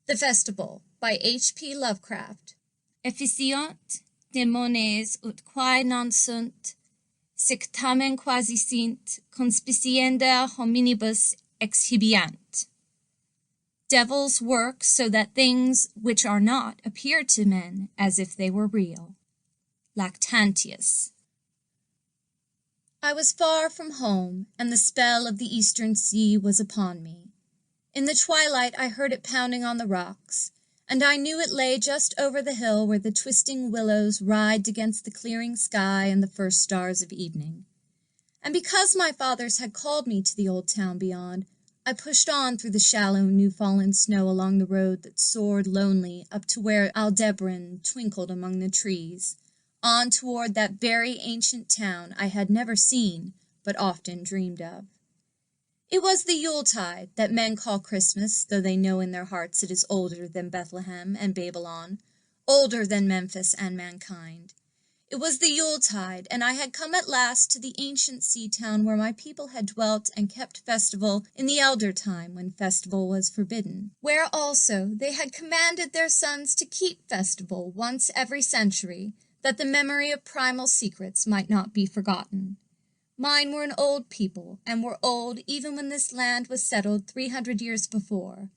The Festival by H.P. Lovecraft. Efficiunt demones ut quae non sunt, sic tamen quasi sint conspicienda hominibus exhibiant. Devils work so that things which are not appear to men as if they were real. Lactantius. I was far from home, and the spell of the eastern sea was upon me. In the twilight I heard it pounding on the rocks, and I knew it lay just over the hill where the twisting willows writhed against the clearing sky and the first stars of evening. And because my fathers had called me to the old town beyond, I pushed on through the shallow new-fallen snow along the road that soared lonely up to where Aldebaran twinkled among the trees, on toward that very ancient town I had never seen, but often dreamed of. It was the Yuletide, that men call Christmas, though they know in their hearts it is older than Bethlehem and Babylon, older than Memphis and mankind. It was the Yuletide, and I had come at last to the ancient sea-town where my people had dwelt and kept festival in the elder time when festival was forbidden, where also they had commanded their sons to keep festival once every century, that the memory of primal secrets might not be forgotten. Mine were an old people, and were old even when this land was settled 300 years before.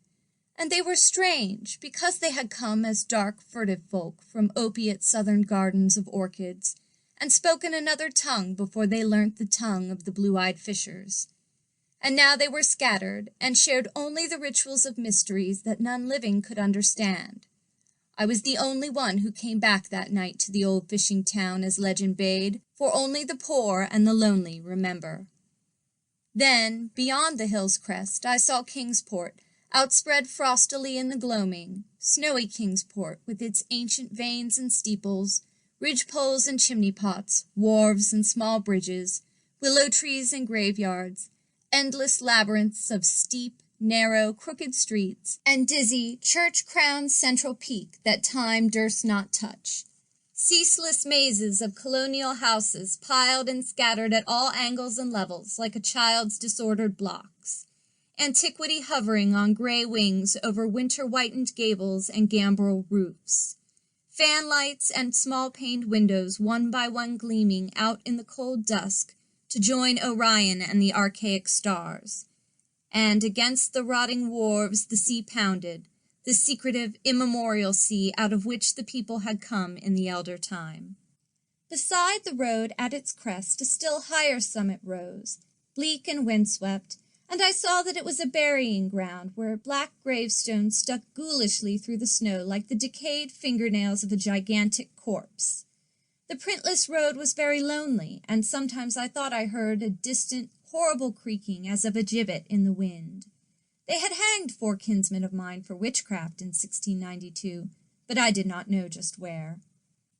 And they were strange, because they had come as dark furtive folk from opiate southern gardens of orchids, and spoken another tongue before they learnt the tongue of the blue-eyed fishers. And now they were scattered, and shared only the rituals of mysteries that none living could understand. I was the only one who came back that night to the old fishing town as legend bade, for only the poor and the lonely remember. Then, beyond the hill's crest, I saw Kingsport, outspread frostily in the gloaming, snowy Kingsport, with its ancient vanes and steeples, ridge-poles and chimney-pots, wharves and small bridges, willow-trees and graveyards, endless labyrinths of steep, narrow, crooked streets, and dizzy, church-crowned central peak that time durst not touch. Ceaseless mazes of colonial houses piled and scattered at all angles and levels like a child's disordered blocks. Antiquity hovering on gray wings over winter-whitened gables and gambrel roofs. Fanlights and small-paned windows one by one gleaming out in the cold dusk to join Orion and the archaic stars. And against the rotting wharves the sea pounded, the secretive, immemorial sea out of which the people had come in the elder time. Beside the road at its crest a still higher summit rose, bleak and windswept, and I saw that it was a burying ground where black gravestones stuck ghoulishly through the snow like the decayed fingernails of a gigantic corpse. The printless road was very lonely, and sometimes I thought I heard a distant, horrible creaking as of a gibbet in the wind. They had hanged 4 kinsmen of mine for witchcraft in 1692, but I did not know just where.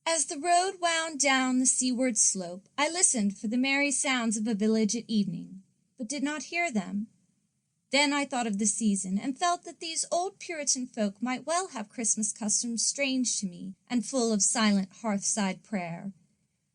As the road wound down the seaward slope, I listened for the merry sounds of a village at evening, but did not hear them. Then I thought of the season, and felt that these old Puritan folk might well have Christmas customs strange to me, and full of silent hearthside prayer.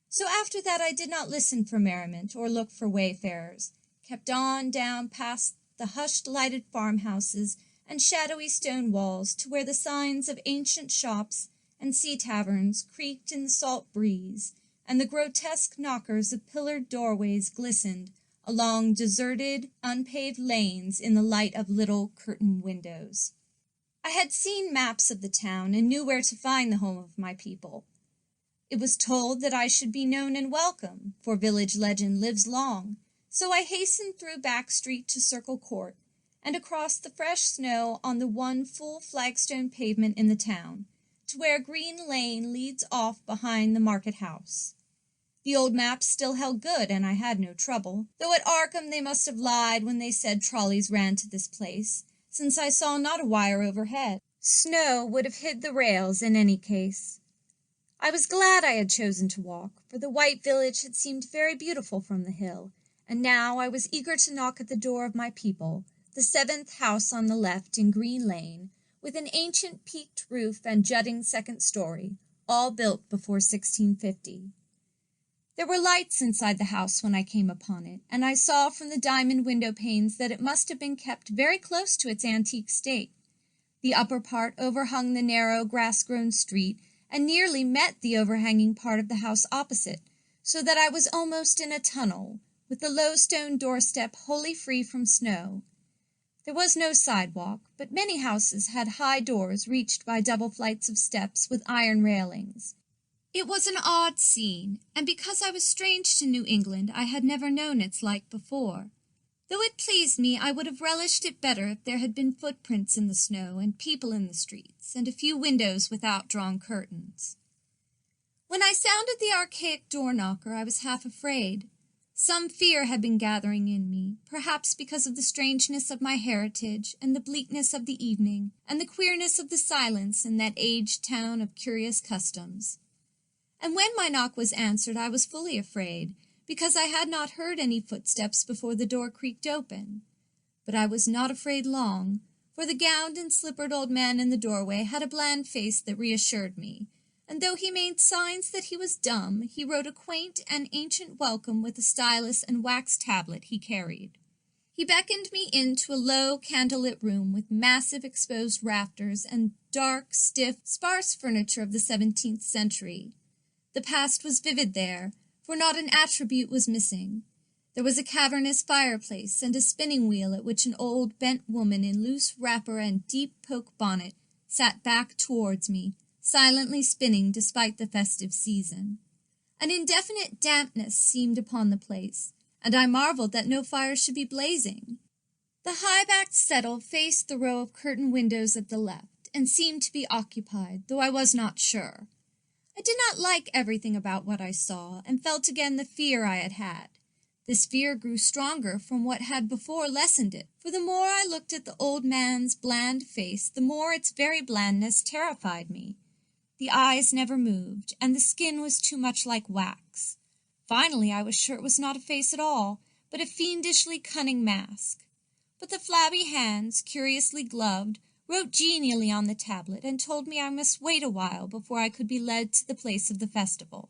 So after that I did not listen for merriment, or look for wayfarers, kept on down past the hushed lighted farmhouses and shadowy stone walls to where the signs of ancient shops and sea taverns creaked in the salt breeze, and the grotesque knockers of pillared doorways glistened along deserted, unpaved lanes in the light of little curtained windows. I had seen maps of the town and knew where to find the home of my people. It was told that I should be known and welcome, for village legend lives long, so I hastened through Back Street to Circle Court, and across the fresh snow on the one full flagstone pavement in the town, to where Green Lane leads off behind the market house. The old maps still held good, and I had no trouble, though at Arkham they must have lied when they said trolleys ran to this place, since I saw not a wire overhead. Snow would have hid the rails in any case. I was glad I had chosen to walk, for the white village had seemed very beautiful from the hill, and now I was eager to knock at the door of my people, the 7th house on the left in Green Lane, with an ancient peaked roof and jutting second story, all built before 1650. There were lights inside the house when I came upon it, and I saw from the diamond window panes that it must have been kept very close to its antique state. The upper part overhung the narrow, grass-grown street, and nearly met the overhanging part of the house opposite, so that I was almost in a tunnel, with the low stone doorstep wholly free from snow. There was no sidewalk, but many houses had high doors reached by double flights of steps with iron railings. It was an odd scene, and because I was strange to New England, I had never known its like before. Though it pleased me, I would have relished it better if there had been footprints in the snow, and people in the streets, and a few windows without drawn curtains. When I sounded the archaic door-knocker, I was half afraid. Some fear had been gathering in me, perhaps because of the strangeness of my heritage, and the bleakness of the evening, and the queerness of the silence in that aged town of curious customs. And when my knock was answered, I was fully afraid, because I had not heard any footsteps before the door creaked open. But I was not afraid long, for the gowned and slippered old man in the doorway had a bland face that reassured me, and though he made signs that he was dumb, he wrote a quaint and ancient welcome with a stylus and wax tablet he carried. He beckoned me into a low, candle-lit room with massive exposed rafters and dark, stiff, sparse furniture of the 17th century. The past was vivid there, for not an attribute was missing. There was a cavernous fireplace and a spinning-wheel at which an old, bent woman in loose wrapper and deep poke bonnet sat back towards me, silently spinning despite the festive season. An indefinite dampness seemed upon the place, and I marveled that no fire should be blazing. The high-backed settle faced the row of curtained windows at the left, and seemed to be occupied, though I was not sure. I did not like everything about what I saw, and felt again the fear I had had. This fear grew stronger from what had before lessened it, for the more I looked at the old man's bland face, the more its very blandness terrified me. The eyes never moved, and the skin was too much like wax. Finally, I was sure it was not a face at all, but a fiendishly cunning mask. But the flabby hands, curiously gloved, wrote genially on the tablet, and told me I must wait a while before I could be led to the place of the festival.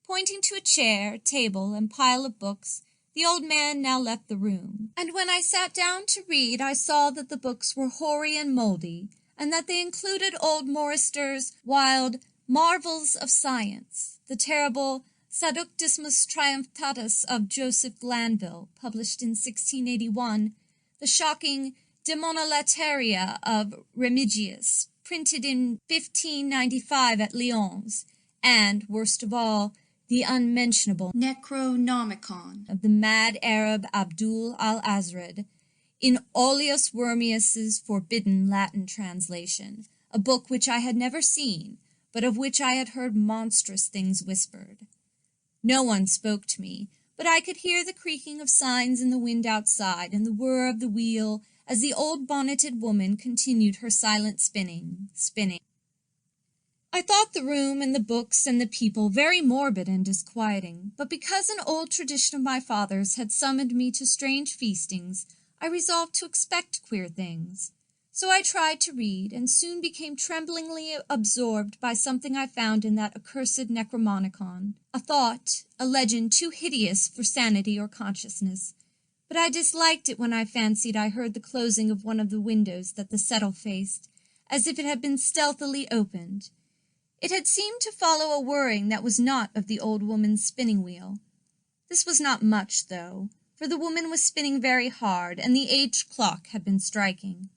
Pointing to a chair, table, and pile of books, the old man now left the room, and when I sat down to read, I saw that the books were hoary and mouldy, and that they included old Morrister's wild Marvels of Science, the terrible Seductismus Triumphatus of Joseph Glanville, published in 1681, the shocking De Monolateria of Remigius, printed in 1595 at Lyons, and, worst of all, the unmentionable Necronomicon of the mad Arab Abdul al-Azred, in Oleus Wormius's forbidden Latin translation, a book which I had never seen, but of which I had heard monstrous things whispered. No one spoke to me, but I could hear the creaking of signs in the wind outside, and the whir of the wheel, as the old bonneted woman continued her silent spinning. I thought the room and the books and the people very morbid and disquieting, but because an old tradition of my father's had summoned me to strange feastings, I resolved to expect queer things. So I tried to read, and soon became tremblingly absorbed by something I found in that accursed Necromonicon, a thought, a legend too hideous for sanity or consciousness. But I disliked it when I fancied I heard the closing of one of the windows that the settle faced, as if it had been stealthily opened. It had seemed to follow a whirring that was not of the old woman's spinning-wheel. This was not much, though, for the woman was spinning very hard, and the aged clock had been striking.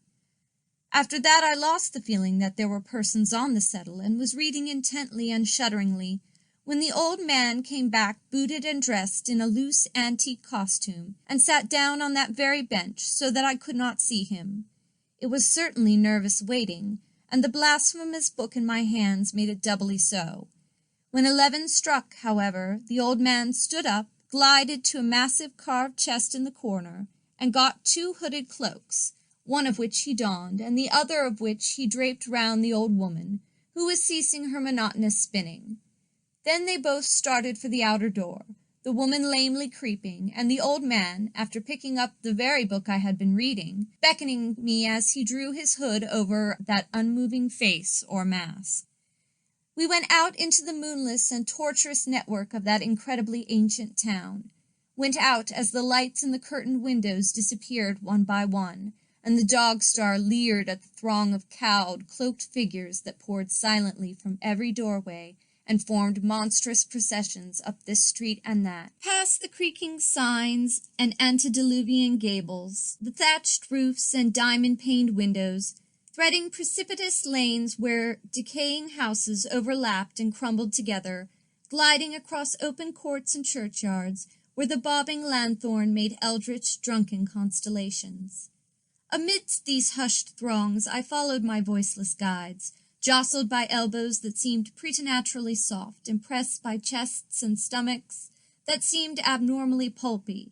After that I lost the feeling that there were persons on the settle, and was reading intently and shudderingly, when the old man came back booted and dressed in a loose antique costume, and sat down on that very bench, so that I could not see him. It was certainly nervous waiting, and the blasphemous book in my hands made it doubly so. When 11 struck, however, the old man stood up, glided to a massive carved chest in the corner, and got 2 hooded cloaks, one of which he donned, and the other of which he draped round the old woman, who was ceasing her monotonous spinning. Then they both started for the outer door, the woman lamely creeping, and the old man, after picking up the very book I had been reading, beckoning me as he drew his hood over that unmoving face or mask. We went out into the moonless and tortuous network of that incredibly ancient town, went out as the lights in the curtained windows disappeared one by one, and the dog-star leered at the throng of cowed, cloaked figures that poured silently from every doorway and formed monstrous processions up this street and that. Past the creaking signs and antediluvian gables, the thatched roofs and diamond-paned windows, threading precipitous lanes where decaying houses overlapped and crumbled together, gliding across open courts and churchyards, where the bobbing lanthorn made eldritch, drunken constellations. Amidst these hushed throngs I followed my voiceless guides, jostled by elbows that seemed preternaturally soft, impressed by chests and stomachs that seemed abnormally pulpy,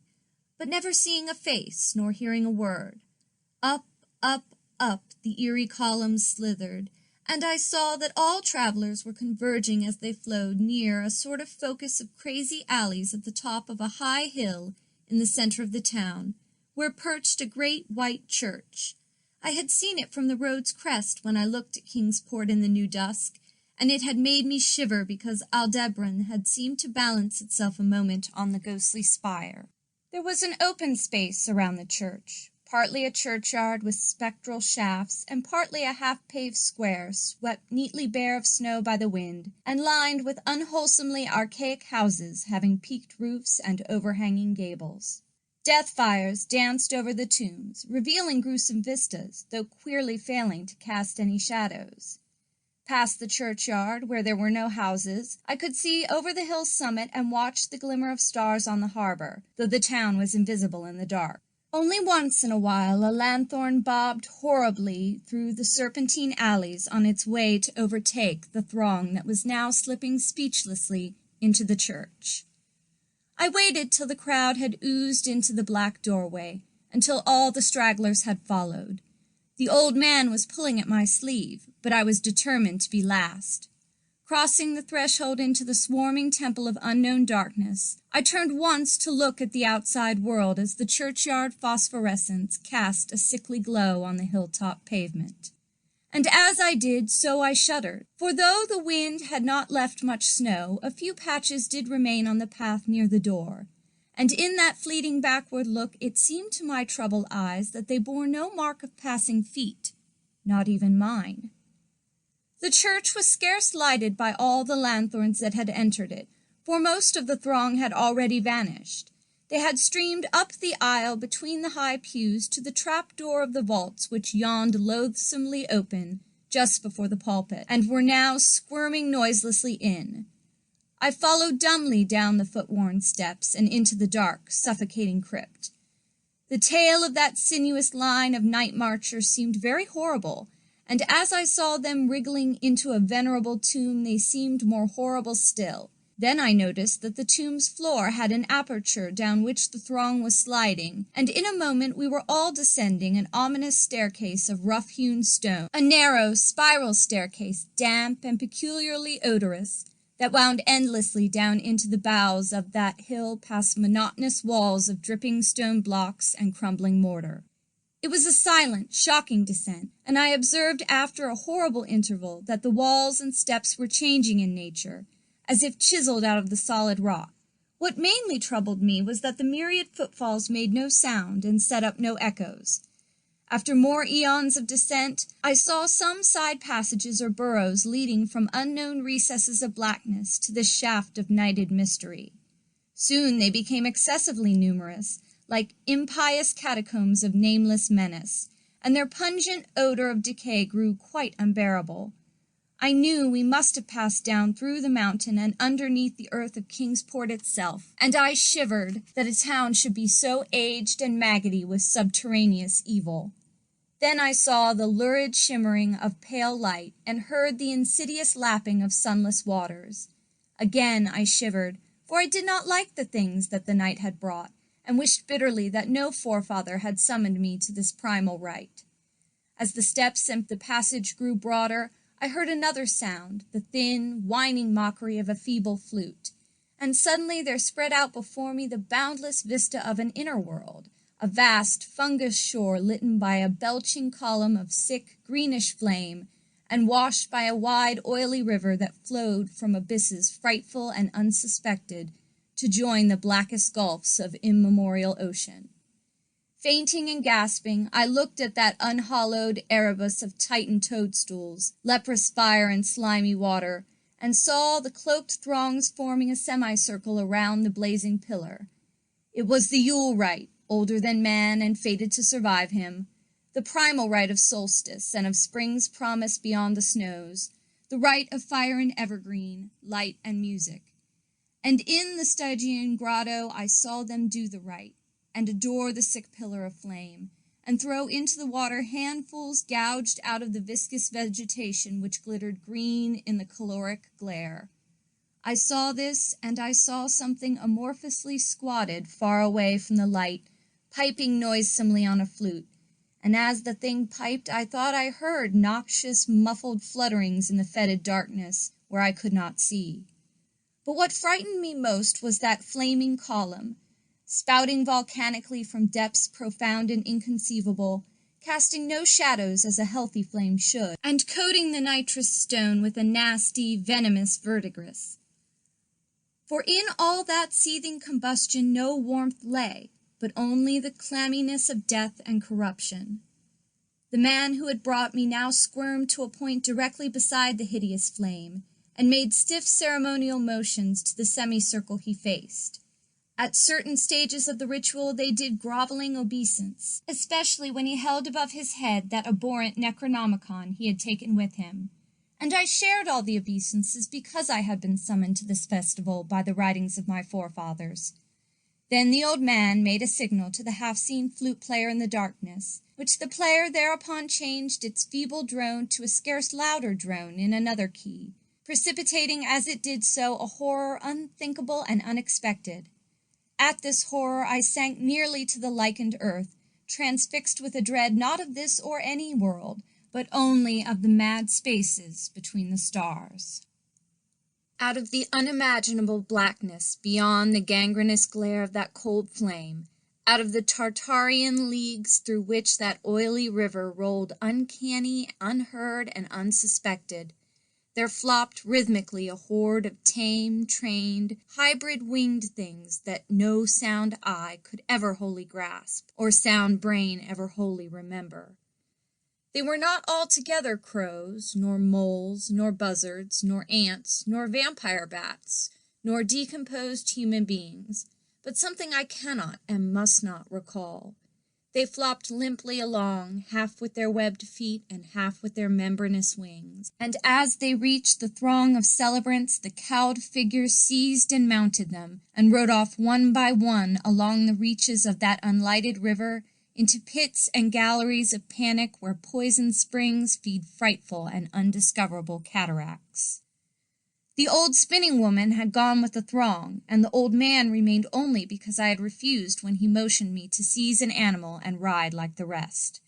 but never seeing a face nor hearing a word. Up, up, up the eerie columns slithered, and I saw that all travelers were converging as they flowed near a sort of focus of crazy alleys at the top of a high hill in the center of the town, where perched a great white church. I had seen it from the road's crest when I looked at Kingsport in the new dusk, and it had made me shiver because Aldebaran had seemed to balance itself a moment on the ghostly spire. There was an open space around the church, partly a churchyard with spectral shafts, and partly a half-paved square swept neatly bare of snow by the wind, and lined with unwholesomely archaic houses having peaked roofs and overhanging gables. Death fires danced over the tombs, revealing gruesome vistas, though queerly failing to cast any shadows. Past the churchyard, where there were no houses, I could see over the hill's summit and watch the glimmer of stars on the harbor, though the town was invisible in the dark. Only once in a while a lanthorn bobbed horribly through the serpentine alleys on its way to overtake the throng that was now slipping speechlessly into the church. I waited till the crowd had oozed into the black doorway, until all the stragglers had followed. The old man was pulling at my sleeve, but I was determined to be last. Crossing the threshold into the swarming temple of unknown darkness, I turned once to look at the outside world as the churchyard phosphorescence cast a sickly glow on the hilltop pavement. And as I did, so I shuddered, for though the wind had not left much snow, a few patches did remain on the path near the door, and in that fleeting backward look it seemed to my troubled eyes that they bore no mark of passing feet, not even mine. The church was scarce lighted by all the lanthorns that had entered it, for most of the throng had already vanished. They had streamed up the aisle between the high pews to the trap-door of the vaults which yawned loathsomely open just before the pulpit, and were now squirming noiselessly in. I followed dumbly down the foot-worn steps and into the dark, suffocating crypt. The tale of that sinuous line of night marchers seemed very horrible, and as I saw them wriggling into a venerable tomb they seemed more horrible still. Then I noticed that the tomb's floor had an aperture down which the throng was sliding, and in a moment we were all descending an ominous staircase of rough-hewn stone, a narrow, spiral staircase, damp and peculiarly odorous, that wound endlessly down into the bowels of that hill past monotonous walls of dripping stone blocks and crumbling mortar. It was a silent, shocking descent, and I observed after a horrible interval that the walls and steps were changing in nature, as if chiseled out of the solid rock. What mainly troubled me was that the myriad footfalls made no sound and set up no echoes. After more eons of descent, I saw some side passages or burrows leading from unknown recesses of blackness to this shaft of nighted mystery. Soon they became excessively numerous, like impious catacombs of nameless menace, and their pungent odor of decay grew quite unbearable. I knew we must have passed down through the mountain and underneath the earth of Kingsport itself, and I shivered that a town should be so aged and maggoty with subterraneous evil. Then I saw the lurid shimmering of pale light and heard the insidious lapping of sunless waters. Again I shivered, for I did not like the things that the night had brought, and wished bitterly that no forefather had summoned me to this primal rite. As the steps and the passage grew broader, I heard another sound, the thin, whining mockery of a feeble flute, and suddenly there spread out before me the boundless vista of an inner world, a vast fungus shore lit by a belching column of sick, greenish flame, and washed by a wide, oily river that flowed from abysses frightful and unsuspected to join the blackest gulfs of immemorial ocean. Fainting and gasping, I looked at that unhallowed Erebus of Titan toadstools, leprous fire and slimy water, and saw the cloaked throngs forming a semicircle around the blazing pillar. It was the Yule rite, older than man and fated to survive him, the primal rite of solstice and of spring's promise beyond the snows, the rite of fire and evergreen, light and music. And in the Stygian grotto I saw them do the rite, and adore the sick pillar of flame, and throw into the water handfuls gouged out of the viscous vegetation which glittered green in the caloric glare. I saw this, and I saw something amorphously squatted far away from the light, piping noisomely on a flute, and as the thing piped I thought I heard noxious muffled flutterings in the fetid darkness, where I could not see. But what frightened me most was that flaming column, spouting volcanically from depths profound and inconceivable, casting no shadows as a healthy flame should, and coating the nitrous stone with a nasty, venomous verdigris. For in all that seething combustion no warmth lay, but only the clamminess of death and corruption. The man who had brought me now squirmed to a point directly beside the hideous flame, and made stiff ceremonial motions to the semicircle he faced. At certain stages of the ritual they did groveling obeisance, especially when he held above his head that abhorrent Necronomicon he had taken with him. And I shared all the obeisances because I had been summoned to this festival by the writings of my forefathers. Then the old man made a signal to the half-seen flute-player in the darkness, which the player thereupon changed its feeble drone to a scarce louder drone in another key, precipitating as it did so a horror unthinkable and unexpected. At this horror I sank nearly to the lichened earth, transfixed with a dread not of this or any world, but only of the mad spaces between the stars. Out of the unimaginable blackness beyond the gangrenous glare of that cold flame, out of the Tartarian leagues through which that oily river rolled uncanny, unheard, and unsuspected, there flopped rhythmically a horde of tame, trained, hybrid winged things that no sound eye could ever wholly grasp, or sound brain ever wholly remember. They were not altogether crows, nor moles, nor buzzards, nor ants, nor vampire bats, nor decomposed human beings, but something I cannot and must not recall. They flopped limply along, half with their webbed feet and half with their membranous wings, and as they reached the throng of celebrants, the cowled figures seized and mounted them, and rode off one by one along the reaches of that unlighted river, into pits and galleries of panic where poisoned springs feed frightful and undiscoverable cataracts. The old spinning woman had gone with the throng, and the old man remained only because I had refused when he motioned me to seize an animal and ride like the rest.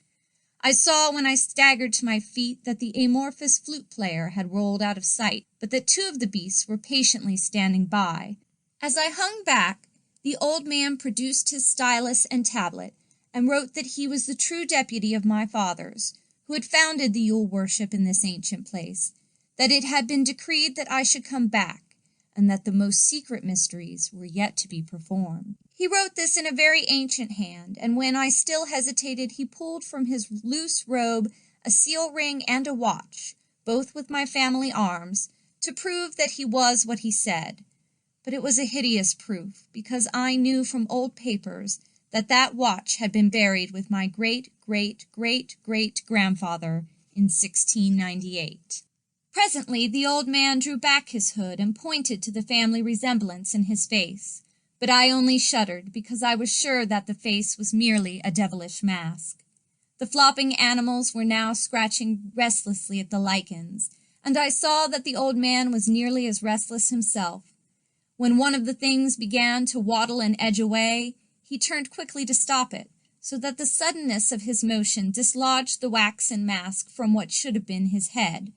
I saw when I staggered to my feet that the amorphous flute-player had rolled out of sight, but that two of the beasts were patiently standing by. As I hung back, the old man produced his stylus and tablet, and wrote that he was the true deputy of my fathers, who had founded the Yule worship in this ancient place, that it had been decreed that I should come back, and that the most secret mysteries were yet to be performed. He wrote this in a very ancient hand, and when I still hesitated, he pulled from his loose robe a seal ring and a watch, both with my family arms, to prove that he was what he said. But it was a hideous proof, because I knew from old papers that that watch had been buried with my great-great-great-great-grandfather in 1698. Presently the old man drew back his hood and pointed to the family resemblance in his face, but I only shuddered because I was sure that the face was merely a devilish mask. The flopping animals were now scratching restlessly at the lichens, and I saw that the old man was nearly as restless himself. When one of the things began to waddle and edge away, he turned quickly to stop it, so that the suddenness of his motion dislodged the waxen mask from what should have been his head.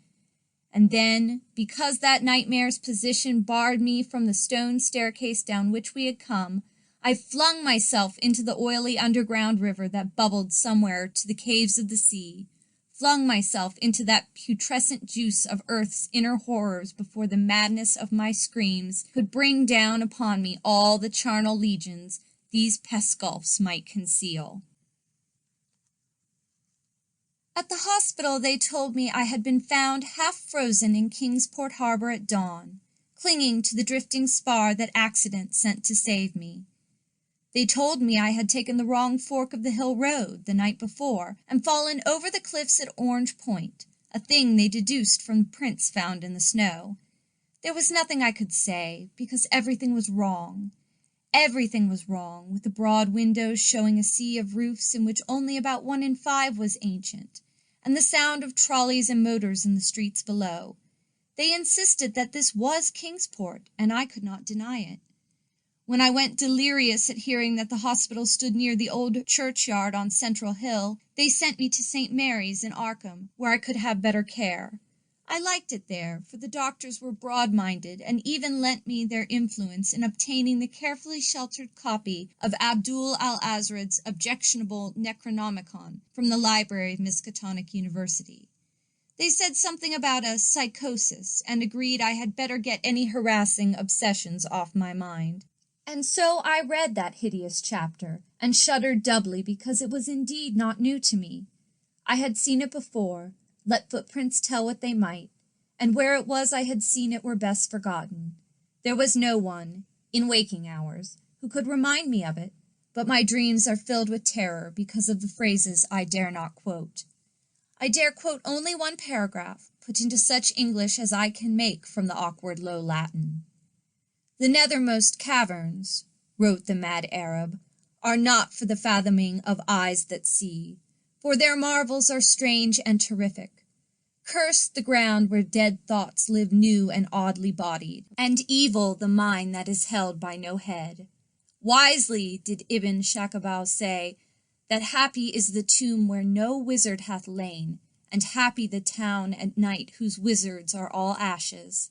And then, because that nightmare's position barred me from the stone staircase down which we had come, I flung myself into the oily underground river that bubbled somewhere to the caves of the sea, flung myself into that putrescent juice of earth's inner horrors before the madness of my screams could bring down upon me all the charnel legions these pest gulfs might conceal. At the hospital they told me I had been found half frozen in Kingsport Harbor at dawn, clinging to the drifting spar that accident sent to save me. They told me I had taken the wrong fork of the hill road the night before and fallen over the cliffs at Orange Point, a thing they deduced from the prints found in the snow. There was nothing I could say, because everything was wrong. Everything was wrong, with the broad windows showing a sea of roofs in which only about 1 in 5 was ancient, and the sound of trolleys and motors in the streets below. They insisted that this was Kingsport, and I could not deny it. When I went delirious at hearing that the hospital stood near the old churchyard on Central Hill, they sent me to St. Mary's in Arkham, where I could have better care. I liked it there, for the doctors were broad-minded, and even lent me their influence in obtaining the carefully sheltered copy of Abdul al-Azrad's objectionable Necronomicon from the library of Miskatonic University. They said something about a psychosis, and agreed I had better get any harassing obsessions off my mind. And so I read that hideous chapter, and shuddered doubly because it was indeed not new to me. I had seen it before, let footprints tell what they might, and where it was I had seen it were best forgotten. There was no one, in waking hours, who could remind me of it, but my dreams are filled with terror because of the phrases I dare not quote. I dare quote only one paragraph, put into such English as I can make from the awkward low Latin. "The nethermost caverns," wrote the mad Arab, "are not for the fathoming of eyes that see, for their marvels are strange and terrific. Cursed the ground where dead thoughts live new and oddly bodied, and evil the mind that is held by no head. Wisely did Ibn Shakabau say that happy is the tomb where no wizard hath lain, and happy the town at night whose wizards are all ashes.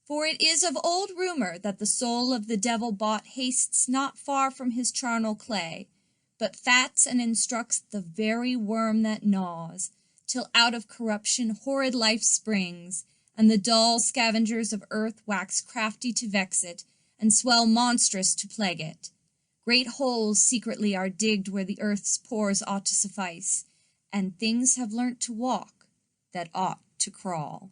For it is of old rumour that the soul of the devil-bought hastes not far from his charnel clay, but fats and instructs the very worm that gnaws, till out of corruption horrid life springs, and the dull scavengers of earth wax crafty to vex it, and swell monstrous to plague it. Great holes secretly are digged where the earth's pores ought to suffice, and things have learnt to walk that ought to crawl."